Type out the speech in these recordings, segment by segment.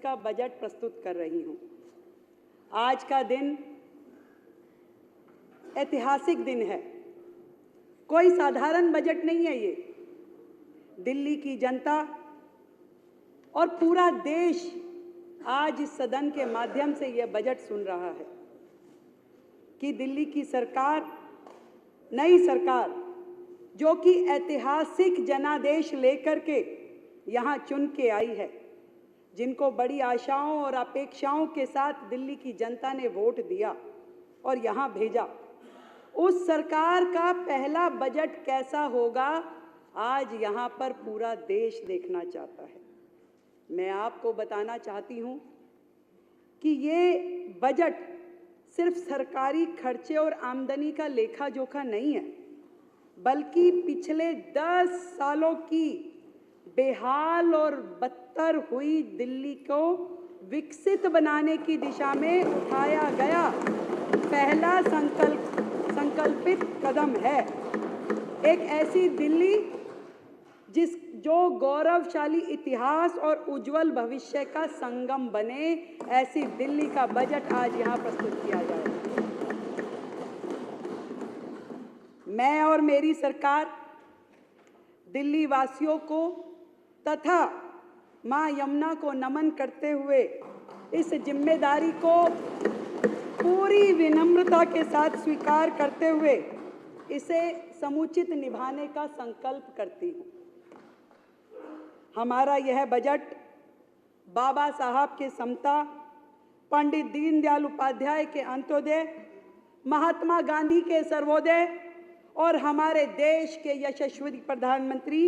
का बजट प्रस्तुत कर रही हूं। आज का दिन ऐतिहासिक दिन है। कोई साधारण बजट नहीं है ये। दिल्ली की जनता और पूरा देश आज इस सदन के माध्यम से यह बजट सुन रहा है कि दिल्ली की सरकार, नई सरकार, जो कि ऐतिहासिक जनादेश लेकर के यहाँ चुन के आई है, जिनको बड़ी आशाओं और अपेक्षाओं के साथ दिल्ली की जनता ने वोट दिया और यहाँ भेजा, उस सरकार का पहला बजट कैसा होगा, आज यहाँ पर पूरा देश देखना चाहता है। मैं आपको बताना चाहती हूँ कि ये बजट सिर्फ सरकारी खर्चे और आमदनी का लेखा जोखा नहीं है, बल्कि पिछले 10 सालों की बेहाल और बदतर हुई दिल्ली को विकसित बनाने की दिशा में उठाया गया पहला संकल्पित कदम है। एक ऐसी दिल्ली जो गौरवशाली इतिहास और उज्जवल भविष्य का संगम बने, ऐसी दिल्ली का बजट आज यहाँ प्रस्तुत किया जाएगा। मैं और मेरी सरकार दिल्ली वासियों को तथा मां यमुना को नमन करते हुए इस जिम्मेदारी को पूरी विनम्रता के साथ स्वीकार करते हुए इसे समुचित निभाने का संकल्प करती हूँ। हमारा यह बजट बाबा साहब के समता, पंडित दीनदयाल उपाध्याय के अंत्योदय, महात्मा गांधी के सर्वोदय और हमारे देश के यशस्वी प्रधानमंत्री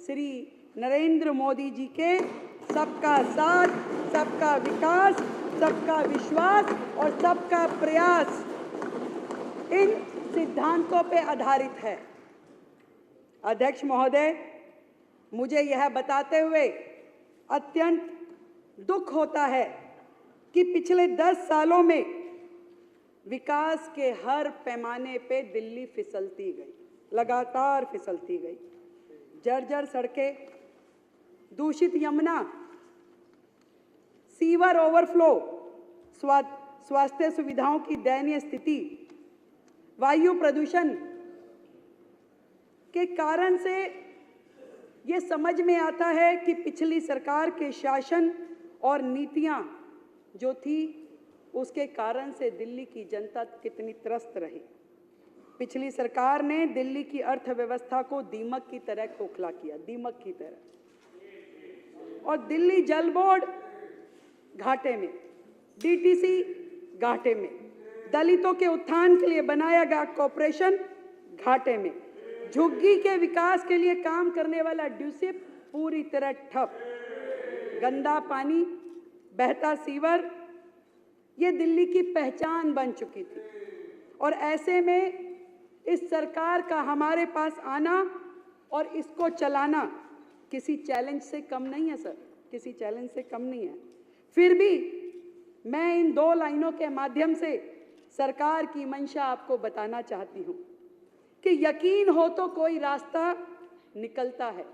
श्री नरेंद्र मोदी जी के सबका साथ, सबका विकास, सबका विश्वास और सबका प्रयास, इन सिद्धांतों पे आधारित है। अध्यक्ष महोदय, मुझे यह बताते हुए अत्यंत दुख होता है कि पिछले 10 सालों में विकास के हर पैमाने पे दिल्ली फिसलती गई, लगातार फिसलती गई। जर्जर सड़कें, दूषित यमुना, सीवर ओवरफ्लो, स्वास्थ्य सुविधाओं की दयनीय स्थिति, वायु प्रदूषण के कारण से ये समझ में आता है कि पिछली सरकार के शासन और नीतियां जो थी, उसके कारण से दिल्ली की जनता कितनी त्रस्त रही। पिछली सरकार ने दिल्ली की अर्थव्यवस्था को दीमक की तरह खोखला किया, दीमक की तरह। और दिल्ली जल बोर्ड घाटे में, डीटीसी घाटे में, दलितों के उत्थान के लिए बनाया गया कॉर्पोरेशन घाटे में, झुग्गी के विकास के लिए काम करने वाला ड्यूसिप पूरी तरह ठप, गंदा पानी, बहता सीवर, ये दिल्ली की पहचान बन चुकी थी। और ऐसे में इस सरकार का हमारे पास आना और इसको चलाना किसी चैलेंज से कम नहीं है सर, किसी चैलेंज से कम नहीं है। फिर भी मैं इन 2 लाइनों के माध्यम से सरकार की मंशा आपको बताना चाहती हूँ कि यकीन हो तो कोई रास्ता निकलता है,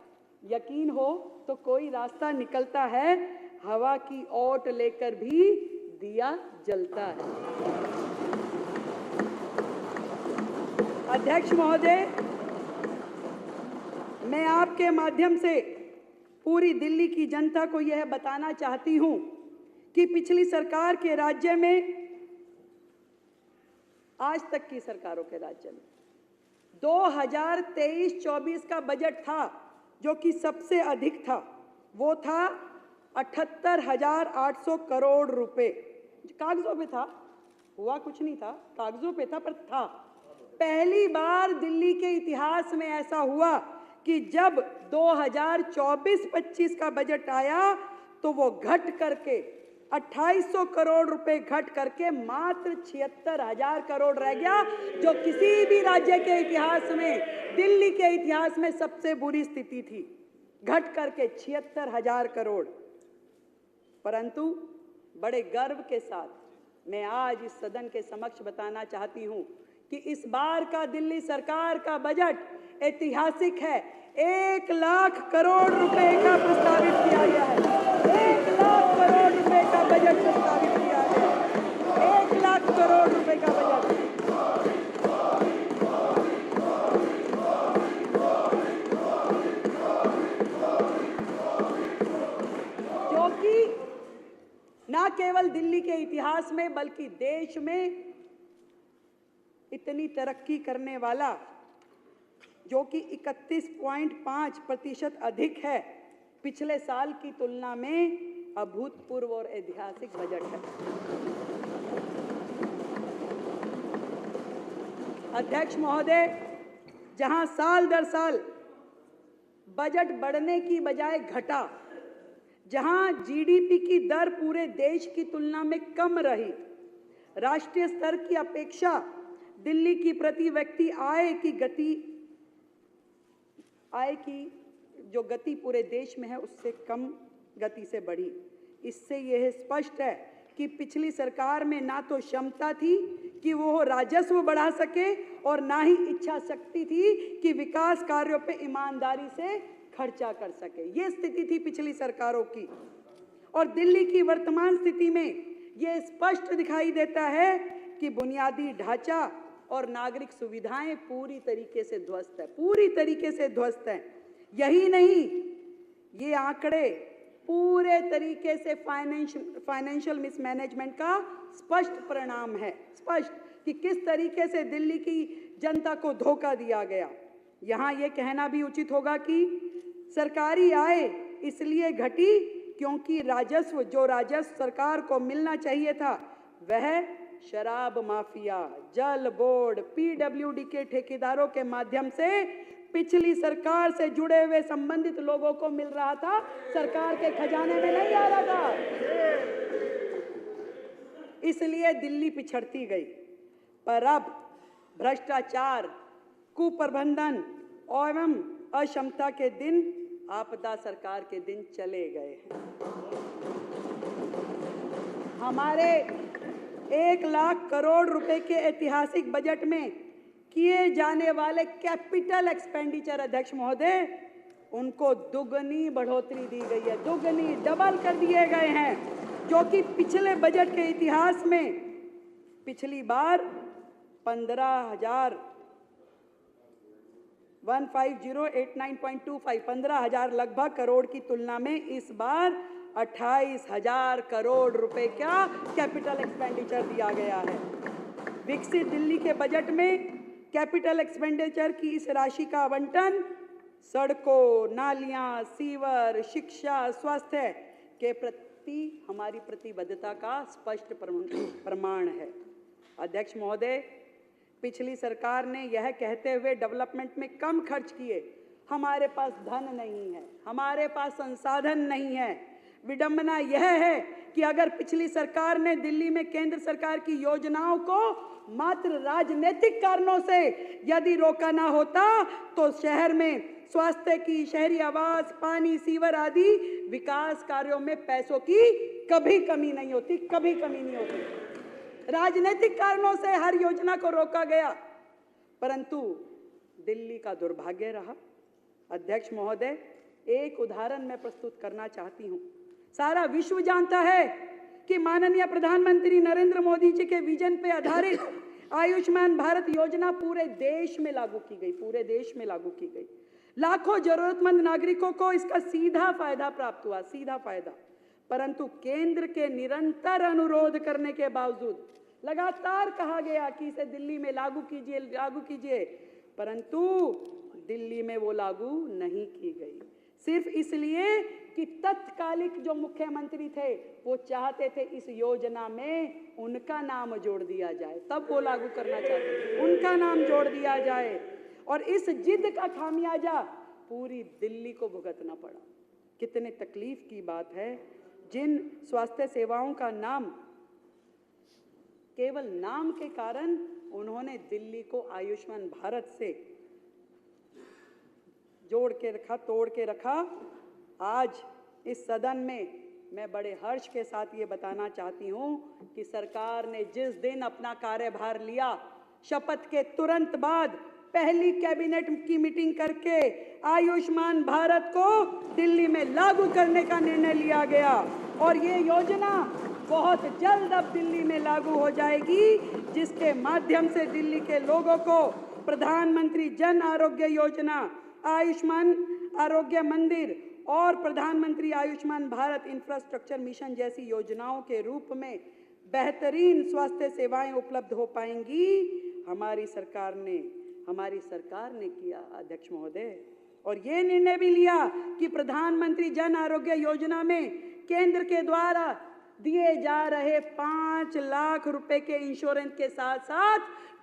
यकीन हो तो कोई रास्ता निकलता है, हवा की ओट लेकर भी दिया जलता है। अध्यक्ष महोदय, मैं आपके माध्यम से पूरी दिल्ली की जनता को यह बताना चाहती हूं कि पिछली सरकार के राज्य में, आज तक की सरकारों के राज्य में 2023-24 का बजट था जो कि सबसे अधिक था, वो था 78,800 करोड़ रुपए। कागजों पे था, हुआ कुछ नहीं था, कागजों पे था, पर था। पहली बार दिल्ली के इतिहास में ऐसा हुआ कि जब 2024-25 का बजट आया तो वो घट करके 2800 करोड़ रुपए घट करके मात्र 76,000 करोड़ रह गया, जो किसी भी राज्य के इतिहास में, दिल्ली के इतिहास में सबसे बुरी स्थिति थी, घट करके 76,000 करोड़। परंतु बड़े गर्व के साथ मैं आज इस सदन के समक्ष बताना चाहती हूं कि इस बार का दिल्ली सरकार का बजट ऐतिहासिक है। 1 लाख करोड़ रुपए का प्रस्तावित किया गया है, 1 लाख करोड़ रुपए दिल्ली ना केवल दिल्ली के इतिहास में बल्कि देश में इतनी तरक्की करने वाला, जो कि 31.5% अधिक है, पिछले साल की तुलना में अभूतपूर्व और ऐतिहासिक बजट है। अध्यक्ष महोदय, जहां साल दर साल बजट बढ़ने की बजाय घटा, जहां जीडीपी की दर पूरे देश की तुलना में कम रही, राष्ट्रीय स्तर की अपेक्षा दिल्ली की प्रति व्यक्ति आय की जो गति पूरे देश में है उससे कम गति से बढ़ी। इससे यह स्पष्ट है कि पिछली सरकार में ना तो क्षमता थी कि वो राजस्व बढ़ा सके और ना ही इच्छा शक्ति थी कि विकास कार्यों पे ईमानदारी से खर्चा कर सके। ये स्थिति थी पिछली सरकारों की। और दिल्ली की वर्तमान स्थिति में ये स्पष्ट दिखाई देता है कि बुनियादी ढांचा और नागरिक सुविधाएं पूरी तरीके से ध्वस्त है, पूरी तरीके से ध्वस्त है। यही नहीं, ये आंकड़े पूरे तरीके से फाइनेंशियल मिसमैनेजमेंट का स्पष्ट परिणाम है। स्पष्ट कि किस तरीके से दिल्ली की जनता को धोखा दिया गया। यहाँ ये कहना भी उचित होगा कि सरकारी आय इसलिए घटी क्योंकि जो राजस्व सरकार को मिलना चाहिए था वह शराब माफिया, जल बोर्ड, पीडब्ल्यूडी के ठेकेदारों के माध्यम से पिछली सरकार से जुड़े हुए संबंधित लोगों को मिल रहा था, सरकार के खजाने में नहीं आ रहा था। इसलिए दिल्ली पिछड़ती गई। पर अब भ्रष्टाचार, कुप्रबंधन एवं अक्षमता के दिन, आपदा सरकार के दिन चले गए हैं। हमारे 1 लाख करोड़ रुपए के ऐतिहासिक बजट में किए जाने वाले कैपिटल एक्सपेंडिचर, अध्यक्ष महोदय, उनको दुगनी बढ़ोतरी दी गई है, दुगनी, डबल कर दिए गए हैं, जो कि पिछले बजट के इतिहास में पिछली बार 15,089.25 लगभग करोड़ की तुलना में इस बार 28,000 करोड़ रुपए का कैपिटल एक्सपेंडिचर दिया गया है। विकसित दिल्ली के बजट में कैपिटल एक्सपेंडिचर की इस राशि का आवंटन सड़कों, नालियां, सीवर, शिक्षा, स्वास्थ्य के प्रति हमारी प्रतिबद्धता का स्पष्ट प्रमाण है। अध्यक्ष महोदय, पिछली सरकार ने यह कहते हुए डेवलपमेंट में कम खर्च किए, हमारे पास धन नहीं है, हमारे पास संसाधन नहीं है। विडंबना यह है कि अगर पिछली सरकार ने दिल्ली में केंद्र सरकार की योजनाओं को मात्र राजनीतिक कारणों से यदि रोका ना होता तो शहर में स्वास्थ्य की, शहरी आवास, पानी, सीवर आदि विकास कार्यों में पैसों की कभी कमी नहीं होती, कभी कमी नहीं होती। राजनीतिक कारणों से हर योजना को रोका गया, परंतु दिल्ली का दुर्भाग्य रहा। अध्यक्ष महोदय, एक उदाहरण मैं प्रस्तुत करना चाहती हूँ। सारा विश्व जानता है कि माननीय प्रधानमंत्री नरेंद्र मोदी जी के विजन पे आधारित आयुष्मान भारत योजना पूरे देश में लागू की गई, पूरे देश में लागू की गई। लाखों जरूरतमंद नागरिकों को इसका सीधा फायदा प्राप्त हुआ, सीधा फायदा। परंतु केंद्र के निरंतर अनुरोध करने के बावजूद लगातार कहा गया कि इसे दिल्ली में लागू कीजिए, लागू कीजिए, परंतु दिल्ली में वो लागू नहीं की गई। सिर्फ इसलिए कि तत्कालिक जो मुख्यमंत्री थे वो चाहते थे इस योजना में उनका नाम जोड़ दिया जाए, तब वो लागू करना चाहते थे, उनका नाम जोड़ दिया जाए। और इस जिद का खामियाजा पूरी दिल्ली को भुगतना पड़ा। कितने तकलीफ की बात है, जिन स्वास्थ्य सेवाओं का नाम, केवल नाम के कारण उन्होंने दिल्ली को आयुष्मान भारत से जोड़ के रखा, तोड़ के रखा। आज इस सदन में मैं बड़े हर्ष के साथ ये बताना चाहती हूँ कि सरकार ने जिस दिन अपना कार्यभार लिया, शपथ के तुरंत बाद पहली कैबिनेट की मीटिंग करके आयुष्मान भारत को दिल्ली में लागू करने का निर्णय लिया गया। और ये योजना बहुत जल्द अब दिल्ली में लागू हो जाएगी, जिसके माध्यम से दिल्ली के लोगों को प्रधानमंत्री जन आरोग्य योजना, आयुष्मान आरोग्य मंदिर और प्रधानमंत्री आयुष्मान भारत इंफ्रास्ट्रक्चर मिशन जैसी योजनाओं के रूप में बेहतरीन स्वास्थ्य सेवाएं उपलब्ध हो पाएंगी। हमारी सरकार ने किया अध्यक्ष महोदय, और ये निर्णय भी लिया कि प्रधानमंत्री जन आरोग्य योजना में केंद्र के द्वारा दिए जा रहे 5 लाख रुपए के इंश्योरेंस के साथ साथ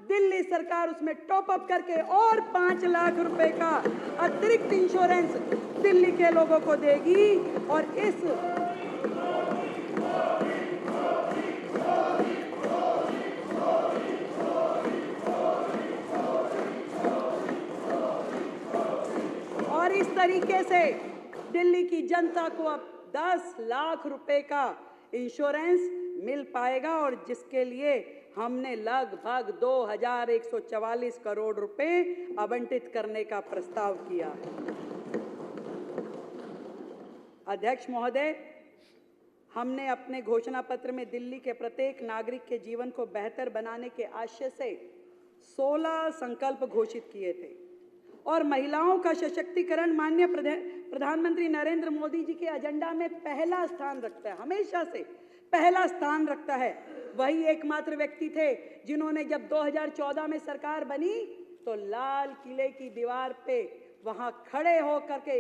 दिल्ली सरकार उसमें टॉप अप करके और 5 लाख रुपए का अतिरिक्त इंश्योरेंस दिल्ली के लोगों को देगी। और इस तरीके से दिल्ली की जनता को अब 10 लाख रुपए का इंश्योरेंस मिल पाएगा, और जिसके लिए हमने लगभग 2144 करोड़ रुपए आवंटित करने का प्रस्ताव किया है। अध्यक्ष महोदय, हमने अपने घोषणा पत्र में दिल्ली के प्रत्येक नागरिक के जीवन को बेहतर बनाने के आशय से 16 संकल्प घोषित किए थे, और महिलाओं का सशक्तिकरण माननीय प्रधानमंत्री नरेंद्र मोदी जी के एजेंडा में पहला स्थान रखता है, हमेशा से पहला स्थान रखता है। वही एकमात्र व्यक्ति थे जिन्होंने जब 2014 में सरकार बनी तो लाल किले की दीवार पे वहां खड़े होकर के